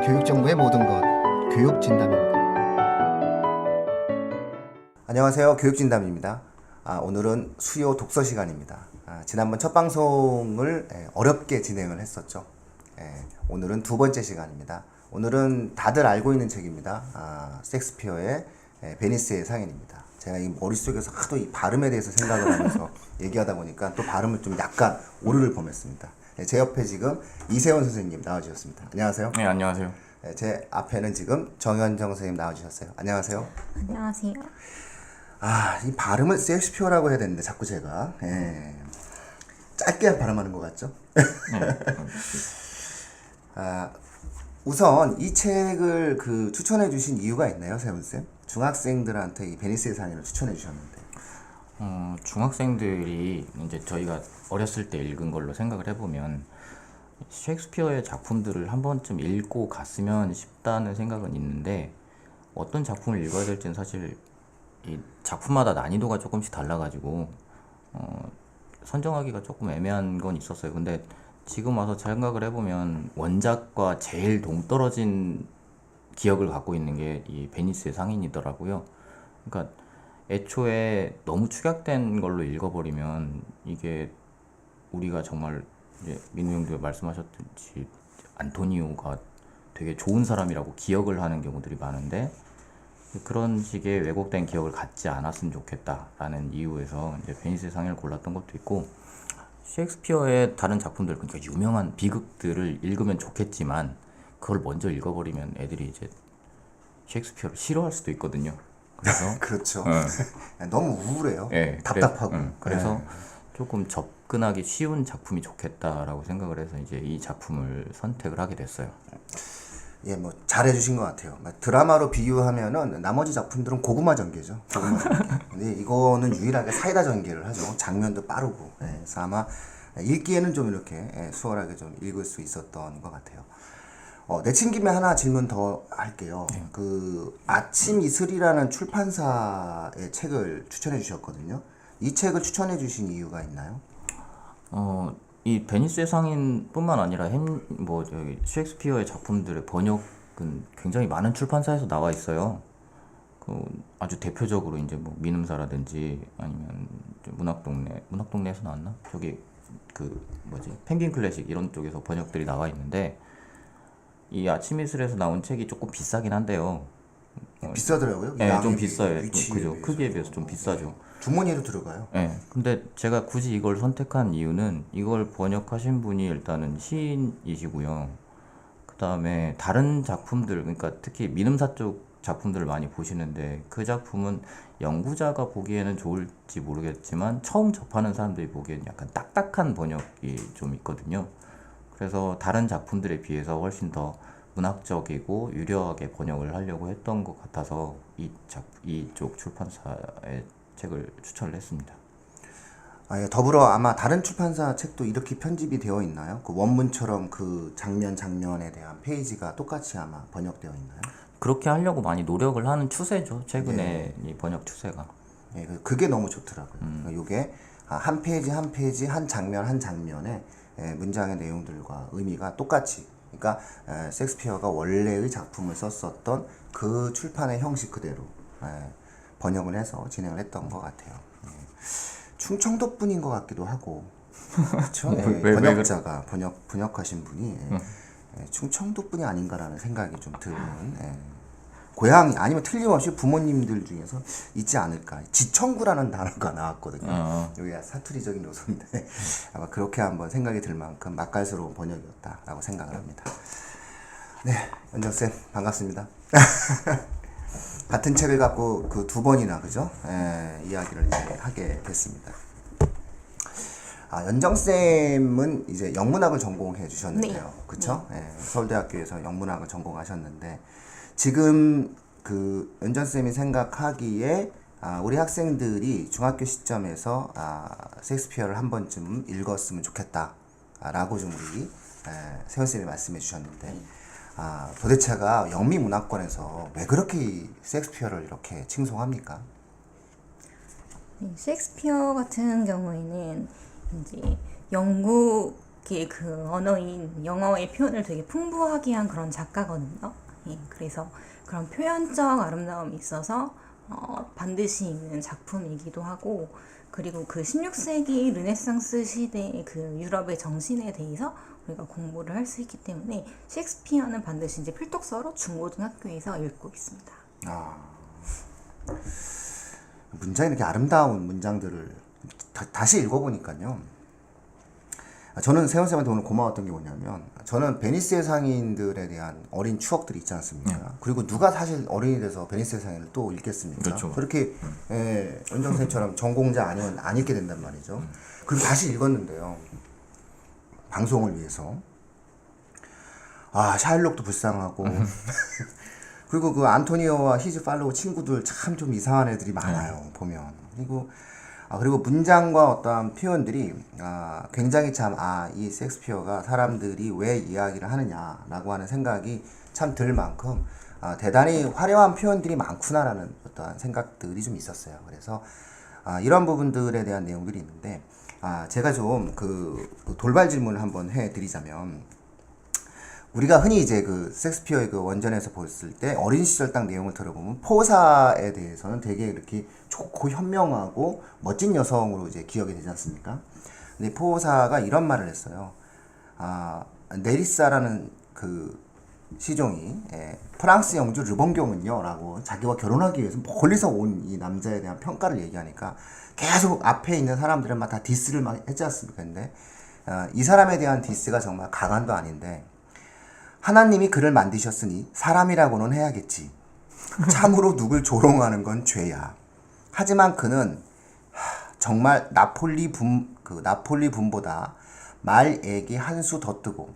교육정보의 모든 것, 교육진담입니다. 안녕하세요. 교육진담입니다. 오늘은 수요 독서 시간입니다. 지난번 첫 방송을 어렵게 진행을 했었죠. 오늘은 두 번째 시간입니다. 오늘은 다들 알고 있는 책입니다. 섹스피어의 베니스의 상인입니다. 제가 이 머릿속에서 하도 이 발음에 대해서 생각을 하면서 얘기하다 보니까 또 발음을 좀 약간 오류를 범했습니다. 제 옆에 지금 이세원 선생님 나와주셨습니다. 안녕하세요. 네, 안녕하세요. 제 앞에는 지금 정현정 선생님 나와주셨어요. 안녕하세요. 안녕하세요. 이 발음을 섹스피어라고 해야 되는데 자꾸 제가 짧게 발음하는 것 같죠? 우선 이 책을 추천해 주신 이유가 있나요, 세훈쌤? 중학생들한테 이 베니스의 상인을 추천해 주셨는데. 중학생들이 이제 저희가 어렸을 때 읽은 걸로 생각을 해보면 셰익스피어의 작품들을 한 번쯤 읽고 갔으면 싶다는 생각은 있는데, 어떤 작품을 읽어야 될지는 사실 이 작품마다 난이도가 조금씩 달라가지고 선정하기가 조금 애매한 건 있었어요. 근데 지금 와서 생각을 해보면 원작과 제일 동떨어진 기억을 갖고 있는 게 이 베니스의 상인이더라고요. 그러니까 애초에 너무 축약된 걸로 읽어버리면 이게 우리가 정말 이제 민우 형도 말씀하셨듯이 안토니오가 되게 좋은 사람이라고 기억을 하는 경우들이 많은데, 그런 식의 왜곡된 기억을 갖지 않았으면 좋겠다라는 이유에서 이제 베니스의 상인을 골랐던 것도 있고, 셰익스피어의 다른 작품들, 그러니까 유명한 비극들을 읽으면 좋겠지만 그걸 먼저 읽어버리면 애들이 이제 셰익스피어를 싫어할 수도 있거든요. 그래서 그렇죠. 너무 우울해요. 답답하고. 그래서 조금 접근하기 쉬운 작품이 좋겠다라고 생각을 해서 이제 이 작품을 선택을 하게 됐어요. 뭐 잘해주신 것 같아요. 드라마로 비유하면은 나머지 작품들은 고구마 전개죠. 고구마 전개. 근데 이거는 유일하게 사이다 전개를 하죠. 장면도 빠르고. 그래서 아마 읽기에는 좀 이렇게 수월하게 좀 읽을 수 있었던 것 같아요. 내친 김에 하나 질문 더 할게요. 아침 이슬이라는 출판사의 책을 추천해 주셨거든요. 이 책을 추천해 주신 이유가 있나요? 이 베니스의 상인뿐만 아니라 저기 셰익스피어의 작품들의 번역은 굉장히 많은 출판사에서 나와 있어요. 아주 대표적으로 이제 뭐 민음사라든지 아니면 문학동네에서 나왔나? 저기 펭귄 클래식 이런 쪽에서 번역들이 나와 있는데, 이 아침 이슬에서 나온 책이 조금 비싸긴 한데요. 비싸더라고요. 네, 좀 비싸요. 그죠? 크기에 비해서 좀 비싸죠. 주머니에도 들어가요. 네, 근데 제가 굳이 이걸 선택한 이유는, 이걸 번역하신 분이 일단은 시인이시고요. 그 다음에 다른 작품들, 그러니까 특히 민음사 쪽 작품들을 많이 보시는데, 그 작품은 연구자가 보기에는 좋을지 모르겠지만 처음 접하는 사람들이 보기에는 약간 딱딱한 번역이 좀 있거든요. 그래서 다른 작품들에 비해서 훨씬 더 문학적이고 유려하게 번역을 하려고 했던 것 같아서 이쪽 출판사의 책을 추천을 했습니다. 더불어 아마 다른 출판사 책도 이렇게 편집이 되어 있나요? 원문처럼 장면에 대한 페이지가 똑같이 아마 번역되어 있나요? 그렇게 하려고 많이 노력을 하는 추세죠. 최근에 이 번역 추세가. 그게 너무 좋더라고요. 이게 한 페이지 한 페이지, 한 장면 한 장면에 문장의 내용들과 의미가 똑같이, 그러니까 셰익스피어가 원래의 작품을 썼었던 그 출판의 형식 그대로 번역을 해서 진행을 했던 것 같아요. 충청도 분인 것 같기도 하고, 그렇죠? 번역자가 번역하신 분이 충청도 분이 아닌가라는 생각이 좀 드는, 고향이 아니면 틀림없이 부모님들 중에서 있지 않을까. 지청구라는 단어가 나왔거든요. 여기가 사투리적인 요소인데 아마 그렇게 한번 생각이 들 만큼 맛깔스러운 번역이었다라고 생각을 합니다. 네, 연정쌤 반갑습니다. 같은 책을 갖고 두 번이나 그죠? 이야기를 이제 하게 됐습니다. 연정쌤은 이제 영문학을 전공해 주셨는데요. 그쵸? 서울대학교에서 영문학을 전공하셨는데, 지금 연정쌤이 생각하기에 우리 학생들이 중학교 시점에서 셰익스피어를 한 번쯤 읽었으면 좋겠다라고 좀 우리 세훈쌤이 말씀해 주셨는데, 도대체가 영미문학권에서 왜 그렇게 셰익스피어를 이렇게 칭송합니까? 셰익스피어 같은 경우에는 이제 영국 이렇게 그 언어인 영어의 표현을 되게 풍부하게 한 그런 작가거든요. 예, 그래서 그런 표현적 아름다움이 있어서 반드시 읽는 작품이기도 하고, 그리고 그 16세기 르네상스 시대의 그 유럽의 정신에 대해서 우리가 공부를 할 수 있기 때문에 셰익스피어는 반드시 이제 필독서로 중고등학교에서 읽고 있습니다. 문장이 이렇게 아름다운 문장들을 다시 읽어보니까요. 저는 세훈쌤한테 오늘 고마웠던 게 뭐냐면, 저는 베니스의 상인들에 대한 어린 추억들이 있지 않습니까? 그리고 누가 사실 어른이 돼서 베니스의 상인을 또 읽겠습니까? 그렇죠. 그렇게 원정쌤처럼 전공자 아니면 안 읽게 된단 말이죠. 그리고 다시 읽었는데요. 방송을 위해서. 샤일록도 불쌍하고 그리고 그 안토니오와 히즈 팔로우 친구들 참 좀 이상한 애들이 많아요. 보면. 그리고 문장과 어떠한 표현들이 굉장히 참 이 셰익스피어가 사람들이 왜 이야기를 하느냐라고 하는 생각이 참 들 만큼 대단히 화려한 표현들이 많구나라는 어떠한 생각들이 좀 있었어요. 그래서 이런 부분들에 대한 내용들이 있는데, 제가 좀 그 돌발 질문을 한번 해드리자면, 우리가 흔히 이제 그 셰익스피어의 그 원전에서 봤을 때 어린 시절 딱 내용을 들어보면 포사에 대해서는 되게 이렇게 좋고 현명하고 멋진 여성으로 이제 기억이 되지 않습니까? 근데 포사가 이런 말을 했어요. 네리사라는 그 시종이 프랑스 영주 르봉경은요 라고 자기와 결혼하기 위해서 멀리서 온 이 남자에 대한 평가를 얘기하니까 계속 앞에 있는 들은 막 다 디스를 막 했지 않습니까? 근데 이 사람에 대한 디스가 정말 강한도 아닌데, 하나님이 그를 만드셨으니 사람이라고는 해야겠지. 참으로 누굴 조롱하는 건 죄야. 하지만 그는 정말 나폴리 분보다 말액이 한 수 더 뜨고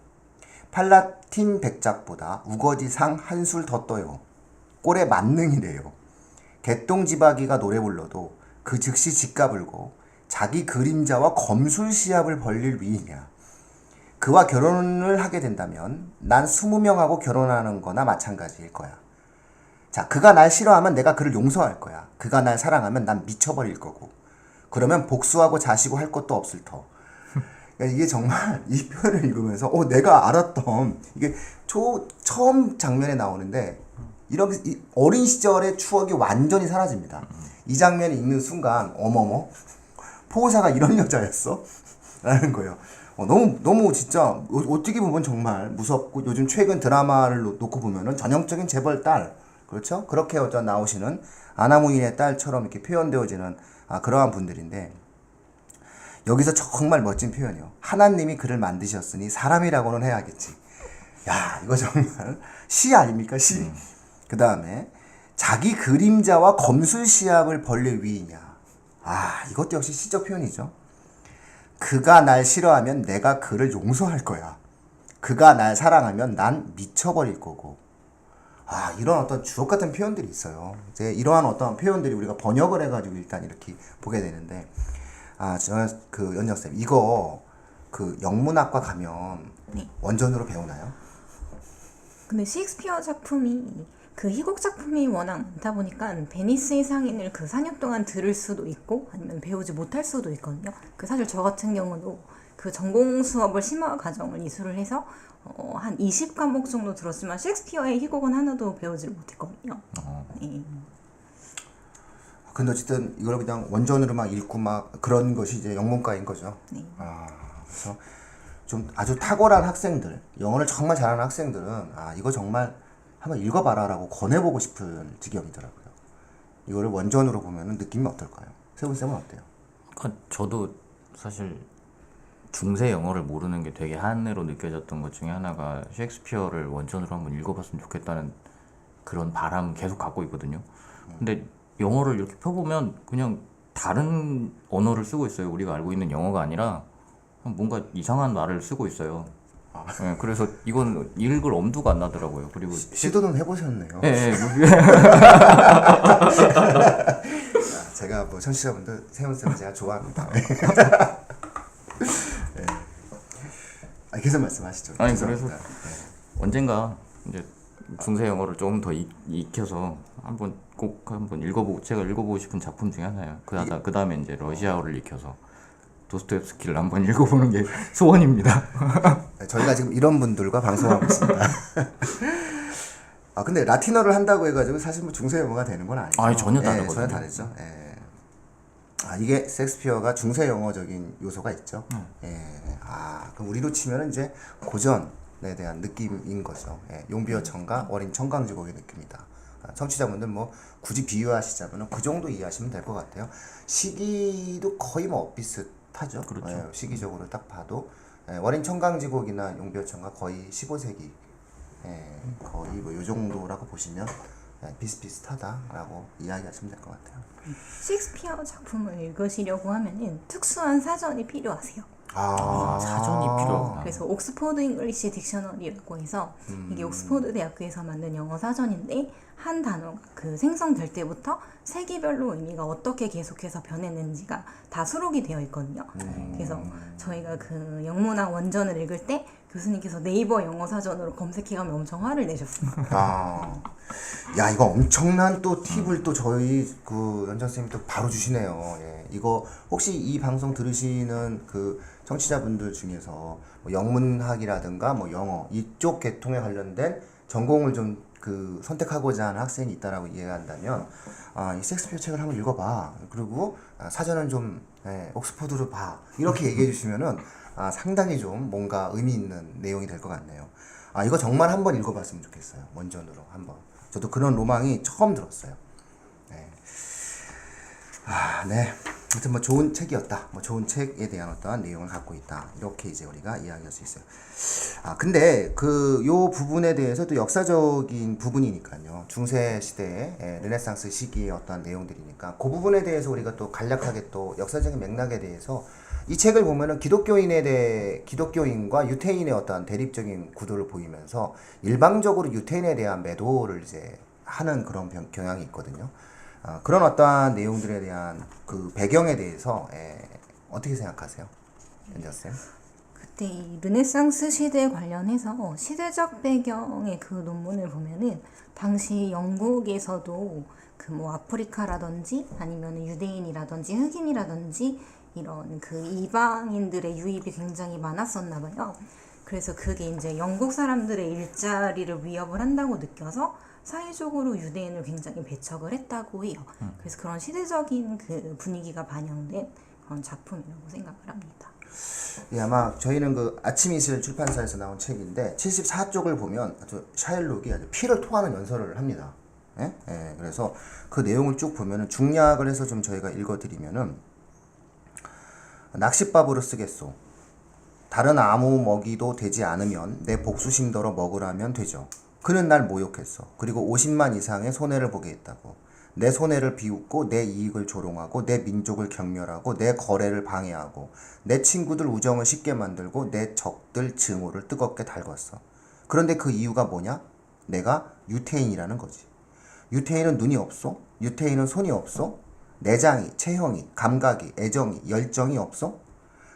팔라틴 백작보다 우거지상 한술 더 떠요. 꼴에 만능이래요. 개똥지박이가 노래 불러도 그 즉시 집가불고 자기 그림자와 검술시합을 벌릴 위이냐. 그와 결혼을 하게 된다면 난 20명하고 결혼하는 거나 마찬가지일 거야. 자, 그가 날 싫어하면 내가 그를 용서할 거야. 그가 날 사랑하면 난 미쳐버릴 거고. 그러면 복수하고 자시고 할 것도 없을 터. 그러니까 이게 정말 이 표현을 읽으면서 내가 알았던 이게 처음 장면에 나오는데, 이렇게 어린 시절의 추억이 완전히 사라집니다. 이 장면을 읽는 순간 어머머, 포사가 이런 여자였어? 라는 거예요. 너무 진짜 어떻게 보면 정말 무섭고, 요즘 최근 드라마를 놓고 보면은 전형적인 재벌 딸, 그렇죠? 그렇게 나오시는 아나무인의 딸처럼 이렇게 표현되어지는 그러한 분들인데, 여기서 정말 멋진 표현이요. 하나님이 그를 만드셨으니 사람이라고는 해야겠지. 야, 이거 정말 시 아닙니까? 시. 그 다음에 자기 그림자와 검술시합을 벌릴 위이냐. 이것도 역시 시적 표현이죠. 그가 날 싫어하면 내가 그를 용서할 거야. 그가 날 사랑하면 난 미쳐버릴 거고. 이런 어떤 주옥 같은 표현들이 있어요. 이제 이러한 어떤 표현들이 우리가 번역을 해가지고 일단 이렇게 보게 되는데, 그 연정쌤, 이거 그 영문학과 가면 네. 원전으로 배우나요? 근데 셰익스피어 작품이 그 희곡 작품이 워낙 많다 보니까 베니스의 상인을 그 4년 동안 들을 수도 있고 아니면 배우지 못할 수도 있거든요. 그 사실 저 같은 경우도 그 전공 수업을 심화 과정을 이수를 해서 한 20과목 정도 들었지만 셰익스피어의 희곡은 하나도 배우지를 못했거든요. 네. 근데 어쨌든 이걸 그냥 원전으로 막 읽고 막 그런 것이 이제 영문과인 거죠. 네. 그래서 좀 아주 탁월한 학생들, 영어를 정말 잘하는 학생들은 이거 정말 한번 읽어봐라라고 권해보고 싶은 지경이더라고요. 이거를 원전으로 보면 느낌이 어떨까요? 세훈쌤은 어때요? 저도 사실 중세 영어를 모르는 게 되게 한해로 느껴졌던 것 중에 하나가 셰익스피어를 원전으로 한번 읽어봤으면 좋겠다는 그런 바람 계속 갖고 있거든요. 근데 영어를 이렇게 펴보면 그냥 다른 언어를 쓰고 있어요. 우리가 알고 있는 영어가 아니라 뭔가 이상한 말을 쓰고 있어요. 네, 그래서 이건 읽을 엄두가 안 나더라고요. 그리고 시도는 해보셨네요. 네, 제가 뭐 청취자분들 세훈쌤 제가 좋아합니다. 계속 말씀하시죠. 아니, 죄송합니다. 그래서 언젠가 이제 중세 영어를 조금 더 익혀서 꼭 한번 읽어보고, 제가 읽어보고 싶은 작품 중에 하나예요. 그 다음에 이제 러시아어를 익혀서 도스토옙스키를 한번 읽어보는 게 소원입니다. 저희가 지금 이런 분들과 방송하고 있습니다. 근데 라틴어를 한다고 해가지고 사실 뭐 중세 영어가 되는 건 아니죠. 아니, 전혀 예, 다르거든요. 전혀 다르죠. 예. 이게 섹스피어가 중세 영어적인 요소가 있죠. 예. 그럼 우리로 치면은 이제 고전에 대한 느낌인 거죠. 예. 용비어 청가, 어린 청강지곡의 느낌이다. 청취자분들 뭐 굳이 비유하시자면은 그 정도 이해하시면 될 것 같아요. 시기도 거의 뭐 비슷하죠. 그렇죠. 예, 시기적으로 딱 봐도 어린 청강지곡이나 용비어 청가 거의 15세기 거의 뭐 요 정도라고 보시면 비슷비슷하다라고 이야기하시면 될 것 같아요. 셰익스피어 작품을 읽으시려고 하면은 특수한 사전이 필요하세요. 사전이 필요하구나. 그래서 옥스퍼드 잉글리시 딕셔너리라고 해서 이게 옥스퍼드 대학교에서 만든 영어 사전인데 한 단어가 그 생성될 때부터 세기별로 의미가 어떻게 계속해서 변했는지가 다 수록이 되어 있거든요. 그래서 저희가 그 영문학 원전을 읽을 때 교수님께서 네이버 영어 사전으로 검색해가면 엄청 화를 내셨어요. 야, 이거 엄청난 또 팁을 또 저희 그 연장 선생님이 또 바로 주시네요. 예. 이거 혹시 이 방송 들으시는 그 청취자분들 중에서 뭐 영문학이라든가 뭐 영어 이쪽 계통에 관련된 전공을 좀 그 선택하고자 하는 학생이 있다라고 이해한다면 이 섹스피어 책을 한번 읽어봐. 그리고 사전은 좀 옥스퍼드로 봐. 이렇게 얘기해 주시면은 상당히 좀 뭔가 의미 있는 내용이 될 것 같네요. 이거 정말 한번 읽어봤으면 좋겠어요. 원전으로 한번. 저도 그런 로망이 처음 들었어요. 네. 네. 아무튼 뭐 좋은 책이었다. 뭐 좋은 책에 대한 어떠한 내용을 갖고 있다. 이렇게 이제 우리가 이야기할 수 있어요. 근데 그 요 부분에 대해서 또 역사적인 부분이니까요. 중세 시대의 르네상스 시기의 어떠한 내용들이니까 그 부분에 대해서 우리가 또 간략하게 또 역사적인 맥락에 대해서 이 책을 보면은 기독교인과 유태인의 어떠한 대립적인 구도를 보이면서 일방적으로 유태인에 대한 매도를 이제 하는 그런 경향이 있거든요. 그런 어떠한 내용들에 대한 그 배경에 대해서 어떻게 생각하세요? 연자쌤? 그때 이 르네상스 시대에 관련해서 시대적 배경의 그 논문을 보면은 당시 영국에서도 그 뭐 아프리카라든지 아니면 유대인이라든지 흑인이라든지 이런 그 이방인들의 유입이 굉장히 많았었나 봐요. 그래서 그게 이제 영국 사람들의 일자리를 위협을 한다고 느껴서 사회적으로 유대인을 굉장히 배척을 했다고 해요. 그래서 그런 시대적인 그 분위기가 반영된 그런 작품이라고 생각을 합니다. 예, 아마 저희는 그 아침 이슬 출판사에서 나온 책인데 74쪽을 보면 아주 샤일록이 아주 피를 토하는 연설을 합니다. 그래서 그 내용을 쭉 보면은 중략을 해서 좀 저희가 읽어드리면은 낚싯밥으로 쓰겠소. 다른 아무 먹이도 되지 않으면 내 복수심더러 먹으라면 되죠. 그는 날 모욕했어. 그리고 50만 이상의 손해를 보게 했다고. 내 손해를 비웃고 내 이익을 조롱하고 내 민족을 경멸하고 내 거래를 방해하고 내 친구들 우정을 쉽게 만들고 내 적들 증오를 뜨겁게 달궜어. 그런데 그 이유가 뭐냐? 내가 유태인이라는 거지. 유태인은 눈이 없어? 유태인은 손이 없어? 내장이, 체형이, 감각이, 애정이, 열정이 없어?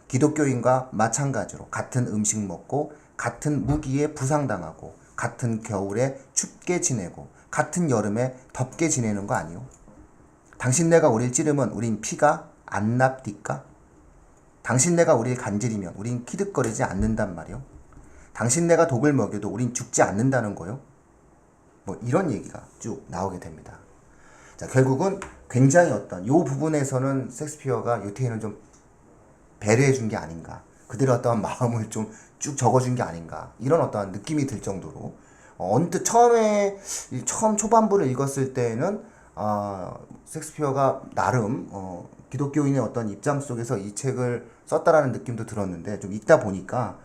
기독교인과 마찬가지로 같은 음식 먹고 같은 무기에 부상당하고 같은 겨울에 춥게 지내고 같은 여름에 덥게 지내는 거 아니오? 당신네가 우릴 찌르면 우린 피가 안 납디까? 당신네가 우릴 간지리면 우린 키득거리지 않는단 말이오? 당신네가 독을 먹여도 우린 죽지 않는다는 거요? 뭐 이런 얘기가 쭉 나오게 됩니다. 자, 결국은 굉장히 어떤 요 부분에서는 섹스피어가 유태인을 좀 배려해 준 게 아닌가, 그들의 어떠한 마음을 좀 쭉 적어준 게 아닌가, 이런 어떠한 느낌이 들 정도로 언뜻 처음 초반부를 읽었을 때는 섹스피어가 나름 기독교인의 어떤 입장 속에서 이 책을 썼다라는 느낌도 들었는데 좀 읽다 보니까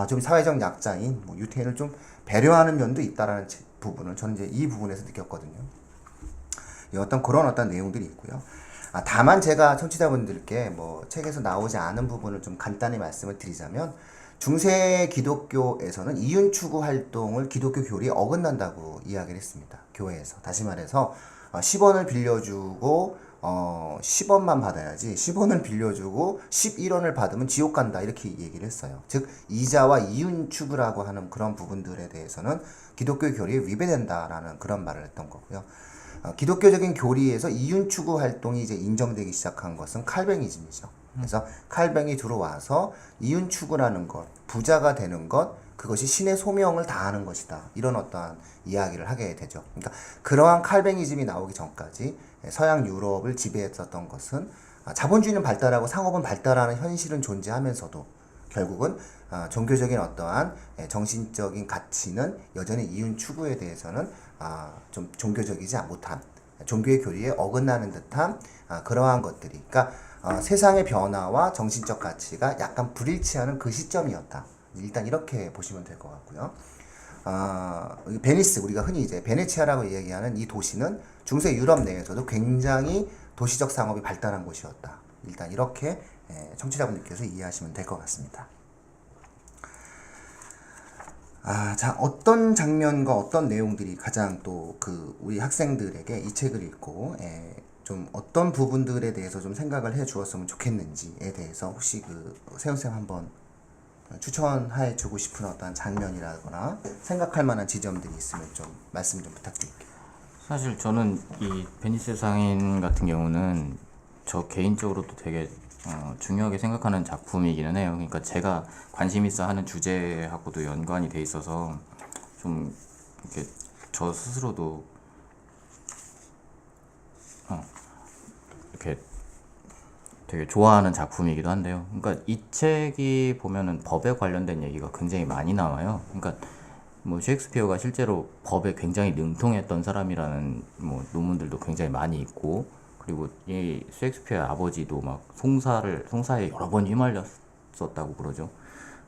좀 사회적 약자인 뭐 유태인을 좀 배려하는 면도 있다라는 부분을 저는 이제 이 부분에서 느꼈거든요. 어떤 그런 어떤 내용들이 있고요. 다만 제가 청취자분들께 뭐 책에서 나오지 않은 부분을 좀 간단히 말씀을 드리자면, 중세 기독교에서는 이윤 추구 활동을 기독교 교리에 어긋난다고 이야기를 했습니다. 교회에서. 다시 말해서 10원을 빌려주고 10원만 받아야지 10원을 빌려주고 11원을 받으면 지옥 간다, 이렇게 얘기를 했어요. 즉 이자와 이윤 추구라고 하는 그런 부분들에 대해서는 기독교 교리에 위배된다라는 그런 말을 했던 거고요. 기독교적인 교리에서 이윤 추구 활동이 이제 인정되기 시작한 것은 칼뱅이즘이죠. 그래서 칼뱅이 들어와서 이윤 추구라는 것, 부자가 되는 것, 그것이 신의 소명을 다하는 것이다. 이런 어떠한 이야기를 하게 되죠. 그러니까 그러한 칼뱅이즘이 나오기 전까지 서양 유럽을 지배했었던 것은 자본주의는 발달하고 상업은 발달하는 현실은 존재하면서도 결국은 종교적인 어떠한 정신적인 가치는 여전히 이윤 추구에 대해서는 좀 종교적이지 못한, 종교의 교리에 어긋나는 듯한 그러한 것들이, 그러니까 세상의 변화와 정신적 가치가 약간 불일치하는 그 시점이었다. 일단 이렇게 보시면 될 것 같고요. 베니스, 우리가 흔히 이제 베네치아라고 얘기하는 이 도시는 중세 유럽 내에서도 굉장히 도시적 상업이 발달한 곳이었다. 일단 이렇게 청취자분들께서 이해하시면 될 것 같습니다. 자, 어떤 장면과 어떤 내용들이 가장 또 우리 학생들에게 이 책을 읽고 좀 어떤 부분들에 대해서 좀 생각을 해 주었으면 좋겠는지에 대해서 혹시 세훈쌤 한번 추천해 주고 싶은 어떤 장면이라거나 생각할 만한 지점들이 있으면 좀 말씀 좀 부탁드릴게요. 사실 저는 이 베니스 상인 같은 경우는 저 개인적으로도 되게 중요하게 생각하는 작품이기는 해요. 그러니까 제가 관심 있어 하는 주제하고도 연관이 돼 있어서 좀 이렇게 저 스스로도 이렇게 되게 좋아하는 작품이기도 한데요. 그러니까 이 책이 보면은 법에 관련된 얘기가 굉장히 많이 나와요. 그러니까 뭐 셰익스피어가 실제로 법에 굉장히 능통했던 사람이라는 뭐 논문들도 굉장히 많이 있고, 그리고 이 셰익스피어의 아버지도 막 송사에 여러 번 휘말렸었다고 그러죠.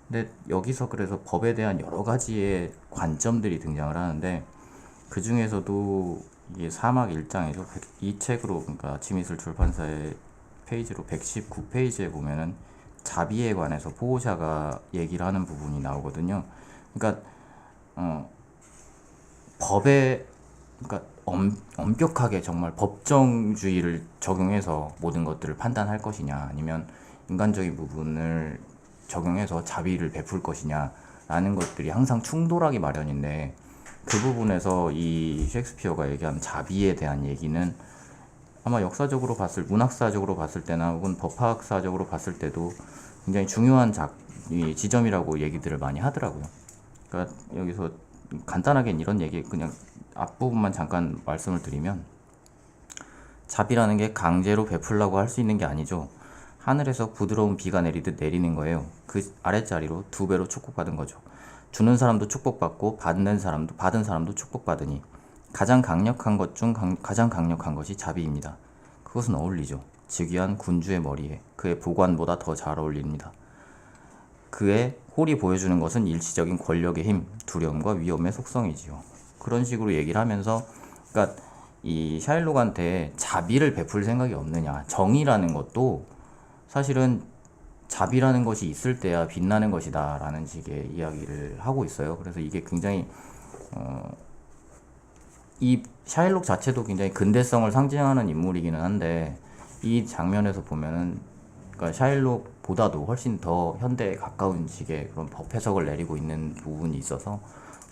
근데 여기서 그래서 법에 대한 여러 가지의 관점들이 등장을 하는데, 그 중에서도 이게 사막 1장이죠. 이 책으로, 그러니까 아침이슬 출판사의 페이지로 119페이지에 보면은 자비에 관해서 포오샤가 얘기를 하는 부분이 나오거든요. 그러니까 법에, 그러니까 엄격하게 정말 법정주의를 적용해서 모든 것들을 판단할 것이냐, 아니면 인간적인 부분을 적용해서 자비를 베풀 것이냐 라는 것들이 항상 충돌하기 마련인데, 그 부분에서 이 셰익스피어가 얘기한 자비에 대한 얘기는 아마 역사적으로 문학사적으로 봤을 때나 혹은 법학사적으로 봤을 때도 굉장히 중요한 지점이라고 얘기들을 많이 하더라고요. 그러니까 여기서 간단하게 이런 얘기, 그냥 앞부분만 잠깐 말씀을 드리면, 자비라는 게 강제로 베풀라고 할 수 있는 게 아니죠. 하늘에서 부드러운 비가 내리듯 내리는 거예요. 그 아랫자리로 2배로 축복받은 거죠. 주는 사람도 축복받고 받은 사람도 축복받으니 가장 강력한 것 중 가장 강력한 것이 자비입니다. 그것은 어울리죠. 즉위한 군주의 머리에 그의 보관보다 더 잘 어울립니다. 그의 홀이 보여주는 것은 일시적인 권력의 힘, 두려움과 위험의 속성이지요. 그런 식으로 얘기를 하면서, 그러니까 이 샤일록한테 자비를 베풀 생각이 없느냐, 정의라는 것도 사실은 자비라는 것이 있을 때야 빛나는 것이다 라는 식의 이야기를 하고 있어요. 그래서 이게 굉장히 이 샤일록 자체도 굉장히 근대성을 상징하는 인물이기는 한데, 이 장면에서 보면은 그러니까 샤일록보다도 훨씬 더 현대에 가까운 식의 그런 법 해석을 내리고 있는 부분이 있어서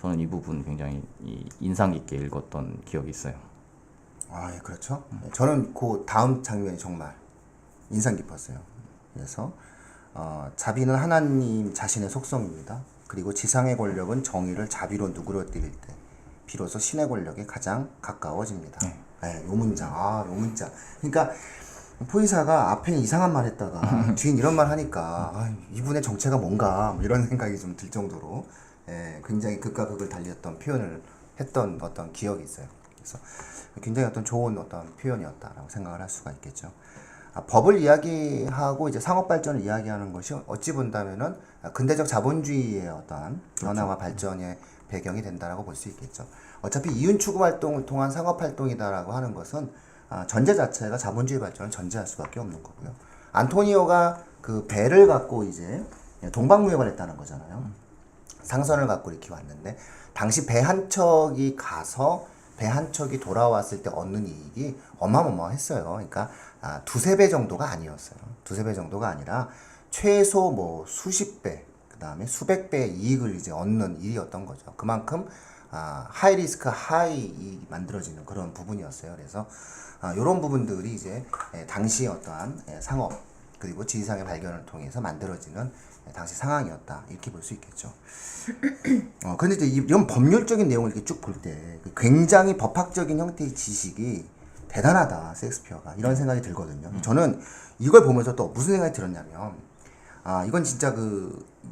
저는 이 부분 굉장히 인상 깊게 읽었던 기억이 있어요. 예, 그렇죠. 저는 그 다음 장면이 정말 인상 깊었어요. 그래서 자비는 하나님 자신의 속성입니다. 그리고 지상의 권력은 정의를 자비로 누그러뜨릴 때 비로소 신의 권력에 가장 가까워집니다. 요 문장, 요 문장. 그러니까 포이사가 앞에는 이상한 말 했다가 뒤엔 이런 말 하니까 이분의 정체가 뭔가 뭐 이런 생각이 좀 들 정도로 굉장히 극과 극을 달렸던 표현을 했던 어떤 기억이 있어요. 그래서 굉장히 어떤 좋은 어떤 표현이었다라고 생각을 할 수가 있겠죠. 법을 이야기하고 이제 상업 발전을 이야기하는 것이 어찌 본다면은 근대적 자본주의의 어떤 변화와 발전의 배경이 된다라고 볼 수 있겠죠. 어차피 이윤 추구 활동을 통한 상업 활동이다라고 하는 것은 전제 자체가 자본주의 발전을 전제할 수밖에 없는 거고요. 안토니오가 그 배를 갖고 이제 동방무역을 했다는 거잖아요. 상선을 갖고 이렇게 왔는데, 당시 배 한 척이 가서 배 한 척이 돌아왔을 때 얻는 이익이 어마어마했어요. 그러니까 두세 배 정도가 아니었어요. 두세 배 정도가 아니라 최소 뭐 수십 배, 그 다음에 수백 배의 이익을 이제 얻는 일이었던 거죠. 그만큼 하이 리스크 하이 이익이 만들어지는 그런 부분이었어요. 그래서 이런 부분들이 이제 당시 어떠한 상업, 그리고 지리상의 발견을 통해서 만들어지는 당시 상황이었다 이렇게 볼 수 있겠죠. 그런데 이제 이런 법률적인 내용을 이렇게 쭉 볼 때 굉장히 법학적인 형태의 지식이 대단하다 셰익스피어가 이런 생각이 들거든요. 저는 이걸 보면서 또 무슨 생각이 들었냐면 이건 진짜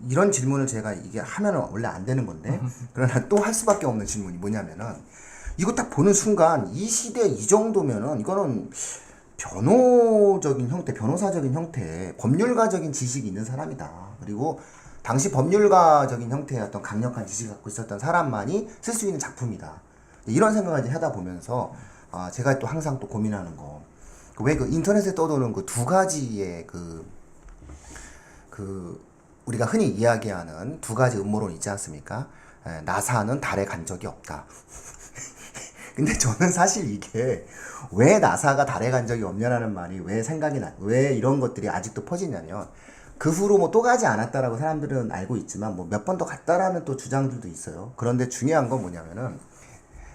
이런 질문을 제가 이게 하면은 원래 안 되는 건데 그러나 또 할 수밖에 없는 질문이 뭐냐면은 이거 딱 보는 순간 이 시대 이 정도면은 이거는 변호적인 형태, 변호사적인 형태, 법률가적인 지식이 있는 사람이다. 그리고 당시 법률가적인 형태의 어떤 강력한 지식을 갖고 있었던 사람만이 쓸 수 있는 작품이다. 이런 생각을 이제 하다 보면서 제가 또 항상 또 고민하는 거, 왜 인터넷에 떠도는 그 두 가지의 우리가 흔히 이야기하는 두 가지 음모론 있지 않습니까? 나사는 달에 간 적이 없다. 근데 저는 사실 이게 왜 나사가 달에 간 적이 없냐라는 말이 왜 이런 것들이 아직도 퍼지냐면 그 후로 뭐 또 가지 않았다라고 사람들은 알고 있지만 뭐 몇 번 더 갔다라는 또 주장들도 있어요. 그런데 중요한 건 뭐냐면은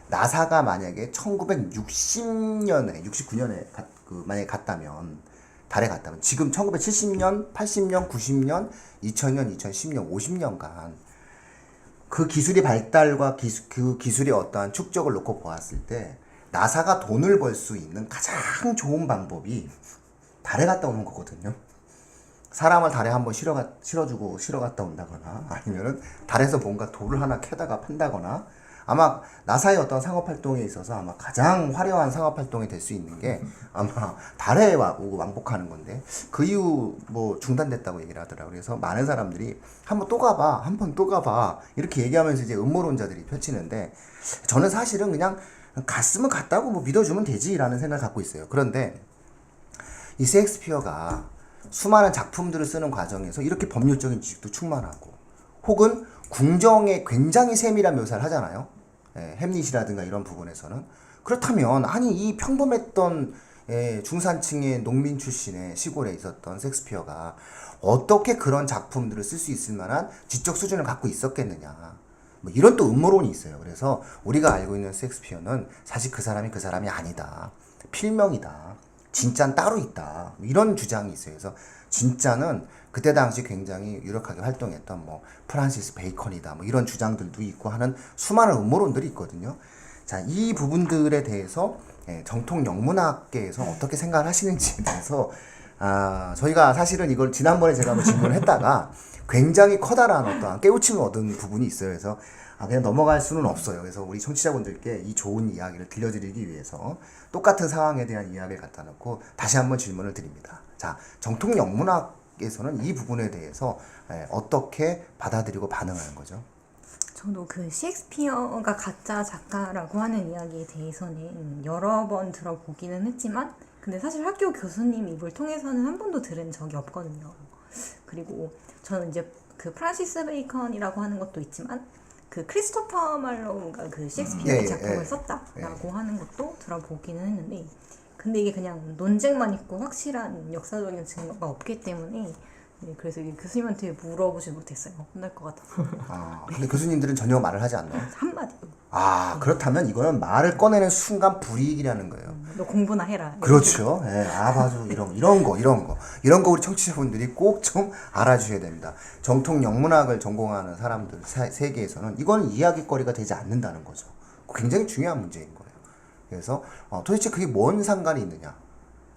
나사가 만약에 1960년에, 69년에 만약에 갔다면 달에 갔다면 지금 1970년, 80년, 90년, 2000년, 2010년, 50년간 그 기술의 발달과 그 기술의 어떠한 축적을 놓고 보았을 때 나사가 돈을 벌 수 있는 가장 좋은 방법이 달에 갔다 오는 거거든요. 사람을 달에 한번 실어주고 실어 갔다 온다거나 아니면은 달에서 뭔가 돌을 하나 캐다가 판다거나 아마 나사의 어떤 상업활동에 있어서 아마 가장 화려한 상업활동이 될 수 있는 게 아마 달에 오고 왕복하는 건데 그 이후 뭐 중단됐다고 얘기를 하더라고요. 그래서 많은 사람들이 한번 또 가봐 이렇게 얘기하면서 이제 음모론자들이 펼치는데 저는 사실은 그냥 갔으면 갔다고 뭐 믿어주면 되지라는 생각을 갖고 있어요. 그런데 이 셰익스피어가 수많은 작품들을 쓰는 과정에서 이렇게 법률적인 지식도 충만하고 혹은 궁정에 굉장히 세밀한 묘사를 하잖아요. 햄릿이라든가 이런 부분에서는. 그렇다면 아니 이 평범했던 중산층의 농민 출신의 시골에 있었던 셰익스피어가 어떻게 그런 작품들을 쓸 수 있을 만한 지적 수준을 갖고 있었겠느냐. 뭐 이런 또 음모론이 있어요. 그래서 우리가 알고 있는 셰익스피어는 사실 그 사람이 아니다. 필명이다. 진짜는 따로 있다. 이런 주장이 있어요. 그래서 진짜는 그때 당시 굉장히 유력하게 활동했던 뭐 프란시스 베이컨이다. 뭐 이런 주장들도 있고 하는 수많은 음모론들이 있거든요. 자, 이 부분들에 대해서 정통 영문학계에서 어떻게 생각을 하시는지에 대해서 저희가 사실은 이걸 지난번에 제가 한번 질문을 했다가 굉장히 커다란 어떤 깨우침을 얻은 부분이 있어요. 그래서 그냥 넘어갈 수는 없어요. 그래서 우리 청취자분들께 이 좋은 이야기를 들려드리기 위해서 똑같은 상황에 대한 이야기를 갖다 놓고 다시 한번 질문을 드립니다. 자, 정통 영문학에서는 이 부분에 대해서 어떻게 받아들이고 반응하는 거죠? 저도 그 셰익스피어가 가짜 작가라고 하는 이야기에 대해서는 여러 번 들어보기는 했지만 근데 사실 학교 교수님 입을 통해서는 한 번도 들은 적이 없거든요. 그리고 저는 이제 그 프란시스 베이컨이라고 하는 것도 있지만 그 크리스토퍼 말로우가 그 셰익스피어의 작품을 썼다라고 하는 것도 들어보기는 했는데 근데 이게 그냥 논쟁만 있고 확실한 역사적인 증거가 없기 때문에 그래서 이게 교수님한테 물어보지 못했어요. 혼날 것 같아서. 근데 교수님들은 전혀 말을 하지 않나요? 한마디도. 그렇다면 이거는 말을 꺼내는 순간 불이익이라는 거예요. 너 공부나 해라. 그렇죠. 맞아. 이런 거 우리 청취자분들이 꼭 좀 알아주셔야 됩니다. 정통 영문학을 전공하는 사람들 세계에서는 이거는 이야기거리가 되지 않는다는 거죠. 굉장히 중요한 문제인 거예요. 그래서 도대체 그게 뭔 상관이 있느냐?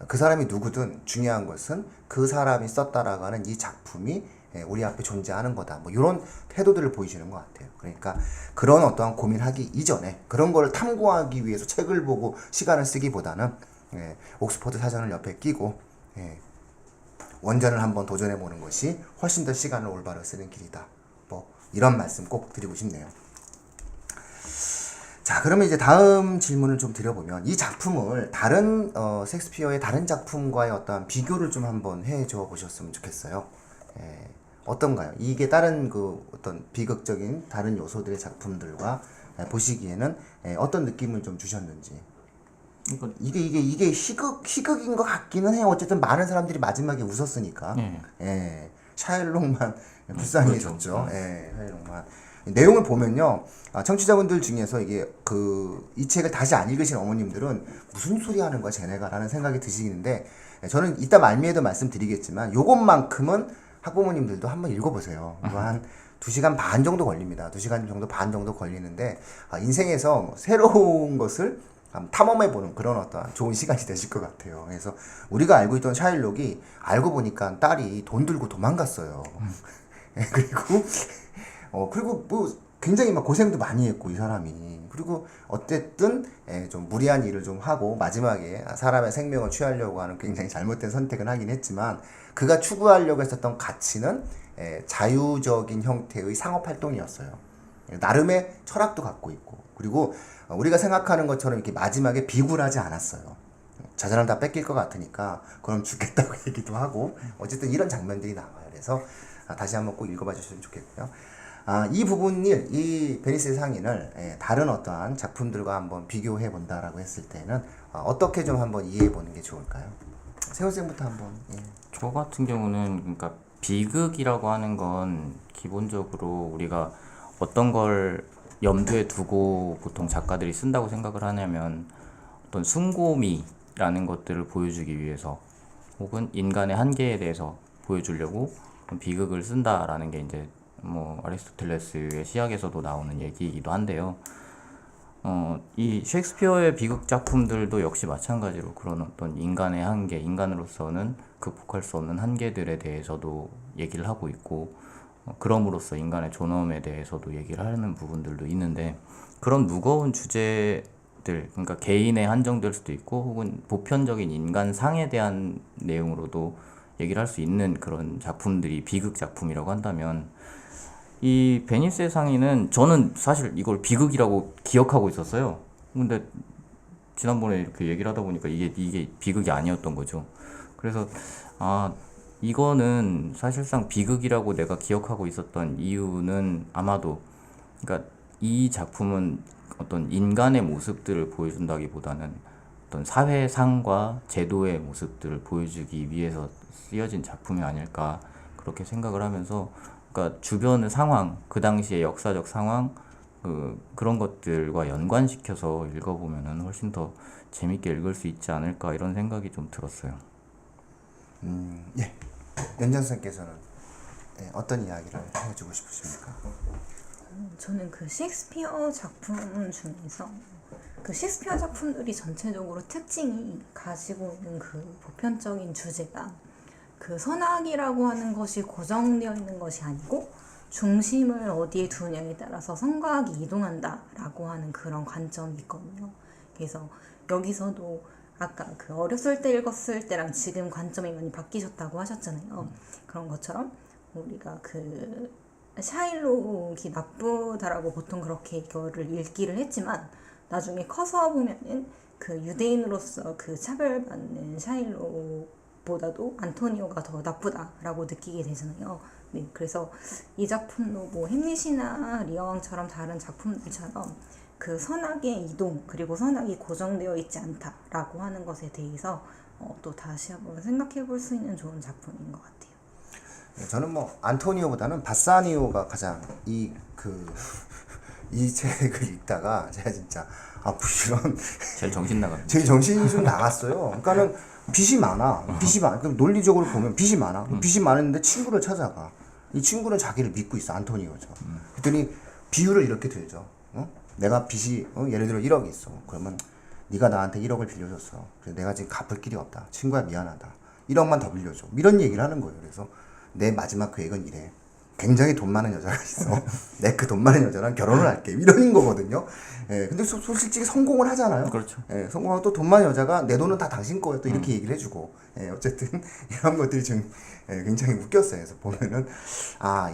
그 사람이 누구든 중요한 것은 그 사람이 썼다라고 하는 이 작품이 우리 앞에 존재하는 거다. 뭐 이런 태도들을 보이시는 것 같아요. 그러니까 그런 어떠한 고민하기 이전에 그런 걸 탐구하기 위해서 책을 보고 시간을 쓰기보다는 옥스퍼드 사전을 옆에 끼고 원전을 한번 도전해 보는 것이 훨씬 더 시간을 올바로 쓰는 길이다. 뭐 이런 말씀 꼭 드리고 싶네요. 자, 그러면 이제 다음 질문을 좀 드려보면 이 작품을 다른 셰익스피어의 다른 작품과의 어떠한 비교를 좀 한번 해줘 보셨으면 좋겠어요. 어떤가요? 이게 다른 그 어떤 비극적인 다른 요소들의 작품들과 보시기에는 어떤 느낌을 좀 주셨는지. 이게 희극인 것 같기는 해요. 어쨌든 많은 사람들이 마지막에 웃었으니까. 샤일록만 불쌍해졌죠. 샤일록만. 내용을 보면요, 청취자분들 중에서 이게 이 책을 다시 안 읽으신 어머님들은 무슨 소리 하는 거야 쟤네가라는 생각이 드시는데 저는 이따 말미에도 말씀드리겠지만 요것만큼은 학부모님들도 한번 읽어보세요. 이거 한 2시간 반 정도 걸립니다. 2시간 정도 반 정도 걸리는데 인생에서 뭐 새로운 것을 탐험해보는 그런 어떤 좋은 시간이 되실 것 같아요. 그래서 우리가 알고 있던 샤일록이 알고 보니까 딸이 돈 들고 도망갔어요. 그리고 뭐 굉장히 막 고생도 많이 했고 이 사람이. 그리고 어쨌든 좀 무리한 일을 좀 하고 마지막에 사람의 생명을 취하려고 하는 굉장히 잘못된 선택은 하긴 했지만 그가 추구하려고 했었던 가치는 자유적인 형태의 상업활동이었어요. 나름의 철학도 갖고 있고 그리고 우리가 생각하는 것처럼 이렇게 마지막에 비굴하지 않았어요. 자잘한 다 뺏길 것 같으니까 그럼 죽겠다고 얘기도 하고 어쨌든 이런 장면들이 나와요. 그래서 다시 한번 꼭 읽어봐 주시면 좋겠고요. 이 부분을 이 베니스의 상인을 다른 어떠한 작품들과 한번 비교해 본다라고 했을 때는 어떻게 좀 한번 이해해 보는 게 좋을까요? 세훈쌤부터 한번. 저 같은 경우는 그러니까 비극이라고 하는 건 기본적으로 우리가 어떤 걸 염두에 두고 보통 작가들이 쓴다고 생각을 하냐면 어떤 숭고미라는 것들을 보여주기 위해서 혹은 인간의 한계에 대해서 보여주려고 비극을 쓴다라는 게 이제 뭐 아리스토텔레스의 시학에서도 나오는 얘기이기도 한데요. 이 셰익스피어의 비극 작품들도 역시 마찬가지로 그런 어떤 인간의 한계, 인간으로서는 극복할 수 없는 한계들에 대해서도 얘기를 하고 있고 그럼으로써 인간의 존엄에 대해서도 얘기를 하는 부분들도 있는데 그런 무거운 주제들, 그러니까 개인에 한정될 수도 있고 혹은 보편적인 인간상에 대한 내용으로도 얘기를 할 수 있는 그런 작품들이 비극 작품이라고 한다면 이 베니스의 상인은 저는 사실 이걸 비극이라고 기억하고 있었어요. 근데 지난번에 이렇게 얘기를 하다 보니까 이게 비극이 아니었던 거죠. 그래서 이거는 사실상 비극이라고 내가 기억하고 있었던 이유는 아마도 그러니까 이 작품은 어떤 인간의 모습들을 보여준다기보다는 어떤 사회상과 제도의 모습들을 보여주기 위해서 쓰여진 작품이 아닐까 그렇게 생각을 하면서 그러니까 주변의 상황, 그 당시의 역사적 상황 그런 것들과 연관시켜서 읽어보면은 훨씬 더 재밌게 읽을 수 있지 않을까 이런 생각이 좀 들었어요. 예. 연전선께서는 어떤 이야기를 해주고 싶으십니까? 저는 그 셰익스피어 작품 중에서 그 셰익스피어 작품들이 전체적으로 특징이 가지고 있는 그 보편적인 주제가 그 선악이라고 하는 것이 고정되어 있는 것이 아니고 중심을 어디에 두느냐에 따라서 선과 악이 이동한다라고 하는 그런 관점이 있거든요. 그래서 여기서도 아까 그 어렸을 때 읽었을 때랑 지금 관점이 많이 바뀌셨다고 하셨잖아요. 그런 것처럼 우리가 그 샤일록이 나쁘다라고 보통 그렇게 이거를 읽기를 했지만 나중에 커서 보면은 그 유대인으로서 그 차별받는 샤일록보다도 안토니오가 더 나쁘다라고 느끼게 되잖아요. 네, 그래서 이 작품도 뭐 햄릿이나 리어왕처럼 다른 작품들처럼 그 선악의 이동 그리고 선악이 고정되어 있지 않다라고 하는 것에 대해서 또 다시 한번 생각해 볼 수 있는 좋은 작품인 것 같아요. 저는 뭐 안토니오보다는 바사니오가 가장 이 책을 읽다가 제가 진짜 부시런 제일 정신 나가는. 제 정신이 좀 나갔어요. 그러니까는 빚이 많아. 그럼 논리적으로 보면 빚이 많아. 빚이 많은데 친구를 찾아가. 이 친구는 자기를 믿고 있어. 안토니오죠. 그랬더니 비유를 이렇게 들죠. 내가 빚이 예를 들어 1억이 있어. 그러면 네가 나한테 1억을 빌려줬어. 그래서 내가 지금 갚을 길이 없다. 친구야 미안하다. 1억만 더 빌려줘. 이런 얘기를 하는 거예요. 그래서 내 마지막 계획은 이래. 굉장히 돈 많은 여자가 있어. 내 그 돈 많은 여자랑 결혼을 할게. 이런 거거든요. 근데 솔직히 성공을 하잖아요. 그렇죠. 성공하고 또 돈 많은 여자가 내 돈은 다 당신 거예요. 또 이렇게 얘기를 해주고. 어쨌든 이런 것들이 좀 굉장히 웃겼어요. 그래서 보면은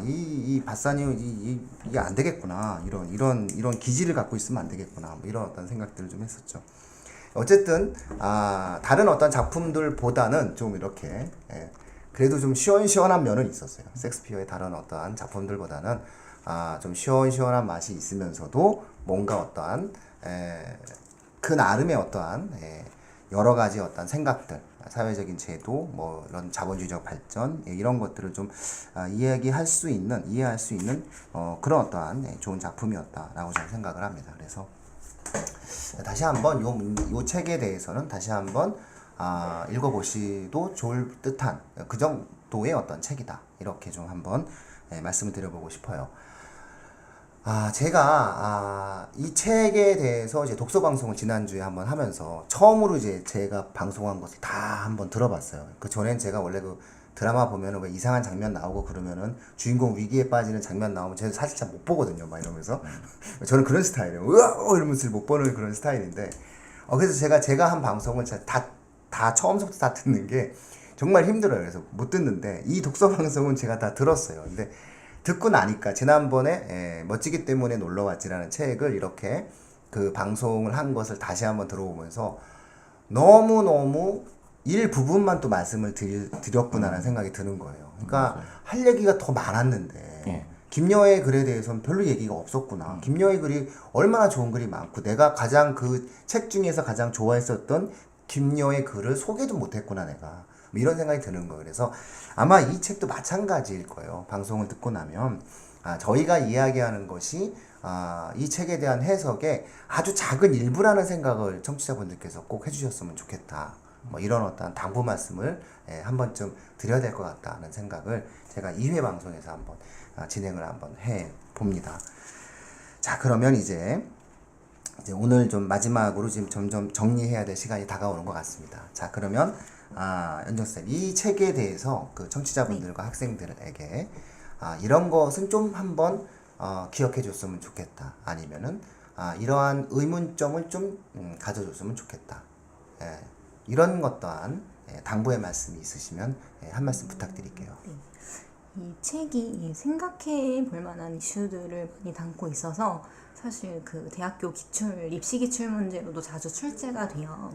이 바사니오 이게 안 되겠구나. 이런 기질을 갖고 있으면 안 되겠구나. 뭐 이런 어떤 생각들을 좀 했었죠. 어쨌든 다른 어떤 작품들보다는 좀 이렇게 그래도 좀 시원시원한 면은 있었어요. 셰익스피어의 다른 어떠한 작품들보다는 좀 시원시원한 맛이 있으면서도 뭔가 어떠한 그 나름의 어떠한 여러 가지 어떠한 생각들, 사회적인 제도, 뭐 이런 자본주의적 발전 이런 것들을 좀 이해할 수 있는 그런 어떠한 좋은 작품이었다라고 저는 생각을 합니다. 그래서 다시 한번 요 책에 대해서는 다시 한번 읽어보시도 좋을 듯한 그 정도의 어떤 책이다. 이렇게 좀 한번 말씀을 드려보고 싶어요. 제가 이 책에 대해서 이제 독서 방송을 지난주에 한번 하면서 처음으로 이제 제가 방송한 것을 다 한번 들어봤어요. 그 전엔 제가 원래 그 드라마 보면은 왜 이상한 장면 나오고 그러면은 주인공 위기에 빠지는 장면 나오면 제가 사실 잘 못 보거든요. 막 이러면서 저는 그런 스타일이에요. 으아 이러면서 못 보는 그런 스타일인데 그래서 제가 한 방송을 다 처음부터 다 듣는 게 정말 힘들어요. 그래서 못 듣는데 이 독서 방송은 제가 다 들었어요. 근데 듣고 나니까 지난번에 멋지기 때문에 놀러왔지라는 책을 이렇게 그 방송을 한 것을 다시 한번 들어보면서 너무너무 일부분만 또 말씀을 드렸구나라는 생각이 드는 거예요. 그러니까 할 얘기가 더 많았는데 예. 김여의 글에 대해서는 별로 얘기가 없었구나. 김여의 글이 얼마나 좋은 글이 많고 내가 가장 그 책 중에서 가장 좋아했었던 김여의 글을 소개도 못했구나 내가. 뭐 이런 생각이 드는 거예요. 그래서 아마 이 책도 마찬가지일 거예요. 방송을 듣고 나면 저희가 이야기하는 것이 이 책에 대한 해석의 아주 작은 일부라는 생각을 청취자분들께서 꼭 해주셨으면 좋겠다. 뭐 이런 어떤 당부 말씀을 한 번쯤 드려야 될 것 같다는 생각을 제가 2회 방송에서 한번 진행을 한번 해 봅니다. 자, 그러면 이제 오늘 좀 마지막으로 지금 점점 정리해야 될 시간이 다가오는 것 같습니다. 자, 그러면 연정쌤, 이 책에 대해서 그 청취자분들과 학생들에게 이런 것은 좀 한번 기억해 줬으면 좋겠다. 아니면은 이러한 의문점을 좀 가져줬으면 좋겠다. 이런 것 또한 당부의 말씀이 있으시면 한 말씀 부탁드릴게요. 네. 이 책이 생각해 볼 만한 이슈들을 많이 담고 있어서 사실 그 대학교 입시 기출 문제로도 자주 출제가 돼요.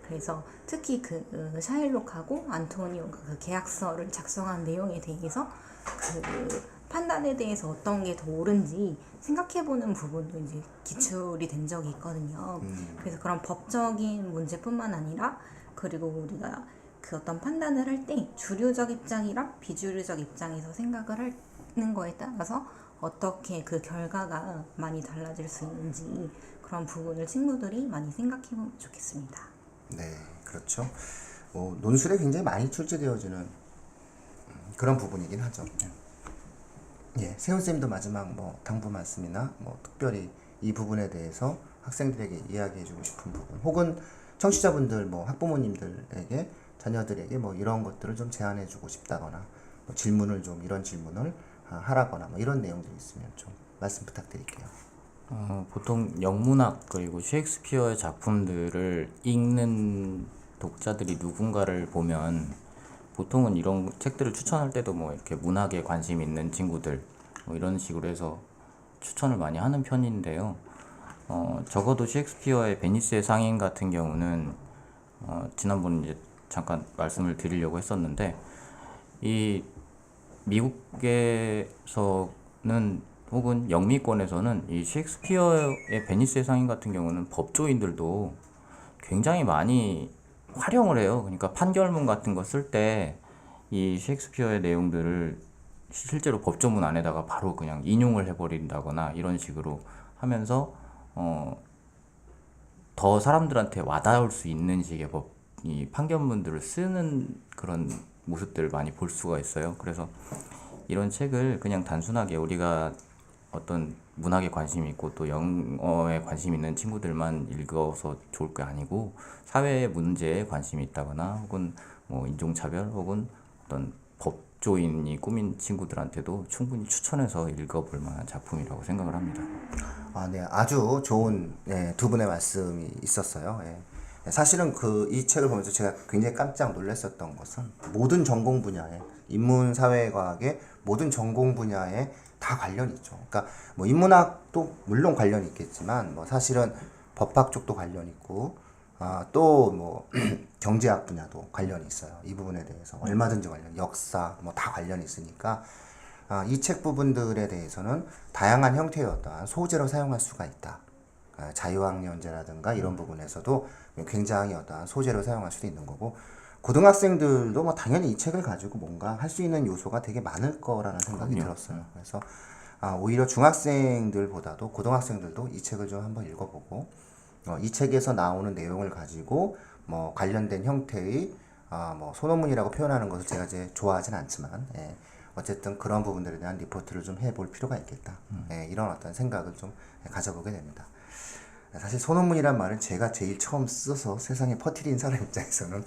그래서 특히 그 샤일록하고 안토니오가 그 계약서를 작성한 내용에 대해서 그 판단에 대해서 어떤 게 더 옳은지 생각해보는 부분도 이제 기출이 된 적이 있거든요. 그래서 그런 법적인 문제뿐만 아니라 그리고 우리가 그 어떤 판단을 할 때 주류적 입장이랑 비주류적 입장에서 생각을 하는 거에 따라서 어떻게 그 결과가 많이 달라질 수 있는지 그런 부분을 친구들이 많이 생각해보면 좋겠습니다. 네, 그렇죠. 논술에 굉장히 많이 출제되어지는 그런 부분이긴 하죠. 예, 세훈쌤도 마지막 당부 말씀이나 특별히 이 부분에 대해서 학생들에게 이야기해주고 싶은 부분, 혹은 청취자분들, 학부모님들에게 자녀들에게 이런 것들을 좀 제안해주고 싶다거나 질문을 좀 이런 질문을 하라거나 이런 내용들이 있으면 좀 말씀 부탁드릴게요. 보통 영문학 그리고 셰익스피어의 작품들을 읽는 독자들이 누군가를 보면 보통은 이런 책들을 추천할 때도 이렇게 문학에 관심 있는 친구들 이런 식으로 해서 추천을 많이 하는 편인데요. 적어도 셰익스피어의 베니스의 상인 같은 경우는 지난번 이제 잠깐 말씀을 드리려고 했었는데 이 미국에서는 혹은 영미권에서는 이 셰익스피어의 베니스의 상인 같은 경우는 법조인들도 굉장히 많이 활용을 해요. 그러니까 판결문 같은 거 쓸 때 이 셰익스피어의 내용들을 실제로 법조문 안에다가 바로 그냥 인용을 해버린다거나 이런 식으로 하면서 더 사람들한테 와닿을 수 있는 식의 이 판결문들을 쓰는 그런 모습들을 많이 볼 수가 있어요. 그래서 이런 책을 그냥 단순하게 우리가 어떤 문학에 관심이 있고 또 영어에 관심 있는 친구들만 읽어서 좋을 게 아니고 사회의 문제에 관심이 있다거나 혹은 인종차별 혹은 어떤 법조인이 꾸민 친구들한테도 충분히 추천해서 읽어볼 만한 작품이라고 생각을 합니다. 네, 아주 좋은 두 분의 말씀이 있었어요. 사실은 이 책을 보면서 제가 굉장히 깜짝 놀랐었던 것은 모든 전공 분야에 인문사회과학의 모든 전공 분야에 다 관련이 있죠. 그러니까 인문학도 물론 관련이 있겠지만 사실은 법학 쪽도 관련이 있고 또 경제학 분야도 관련이 있어요. 이 부분에 대해서 얼마든지 역사 다 관련이 있으니까 이 책 부분들에 대해서는 다양한 형태의 어떤 소재로 사용할 수가 있다. 자유학연제라든가 이런 부분에서도 굉장히 어떤 소재로 사용할 수도 있는 거고 고등학생들도 당연히 이 책을 가지고 뭔가 할 수 있는 요소가 되게 많을 거라는 생각이 들었어요. 그래서 오히려 중학생들보다도 고등학생들도 이 책을 좀 한번 읽어보고 이 책에서 나오는 내용을 가지고 뭐 관련된 형태의 뭐 소논문이라고 표현하는 것을 제가 이제 좋아하진 않지만 어쨌든 그런 부분들에 대한 리포트를 좀 해볼 필요가 있겠다. 이런 어떤 생각을 좀 가져보게 됩니다. 사실 소논문이란 말은 제가 제일 처음 써서 세상에 퍼뜨린 사람 입장에서는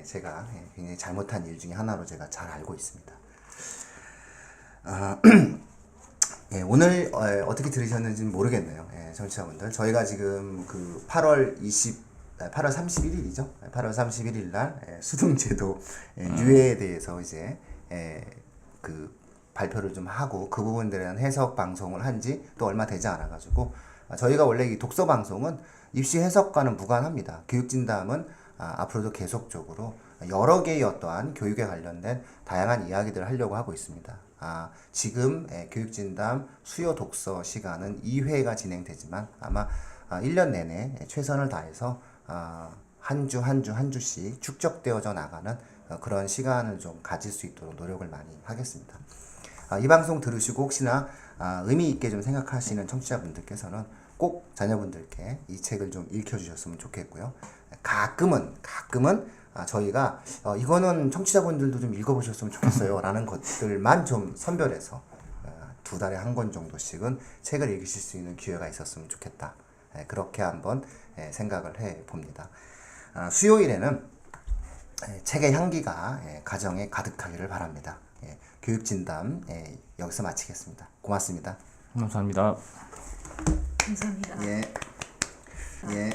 제가 굉장히 잘못한 일 중에 하나로 제가 잘 알고 있습니다. 오늘 어떻게 들으셨는지는 모르겠네요. 청취자분들. 저희가 지금 그 8월 31일이죠. 8월 31일 날 수등제도 유예에 대해서 이제 그 발표를 좀 하고 그 부분들에 대한 해석 방송을 한 지 또 얼마 되지 않아 가지고 저희가 원래 이 독서 방송은 입시 해석과는 무관합니다. 교육진담은 앞으로도 계속적으로 여러 개의 어떠한 교육에 관련된 다양한 이야기들을 하려고 하고 있습니다. 지금 교육진담 수요 독서 시간은 2회가 진행되지만 아마 1년 내내 최선을 다해서 한 주씩 축적되어져 나가는 그런 시간을 좀 가질 수 있도록 노력을 많이 하겠습니다. 이 방송 들으시고 혹시나 의미 있게 좀 생각하시는 청취자분들께서는 꼭 자녀분들께 이 책을 좀 읽혀주셨으면 좋겠고요. 가끔은 저희가 이거는 청취자분들도 좀 읽어보셨으면 좋겠어요 라는 것들만 좀 선별해서 2달에 한 권 정도씩은 책을 읽으실 수 있는 기회가 있었으면 좋겠다. 그렇게 한번 생각을 해 봅니다. 수요일에는 책의 향기가 가정에 가득하기를 바랍니다. 교육진담 여기서 마치겠습니다. 고맙습니다. 감사합니다. 감사합니다. 예.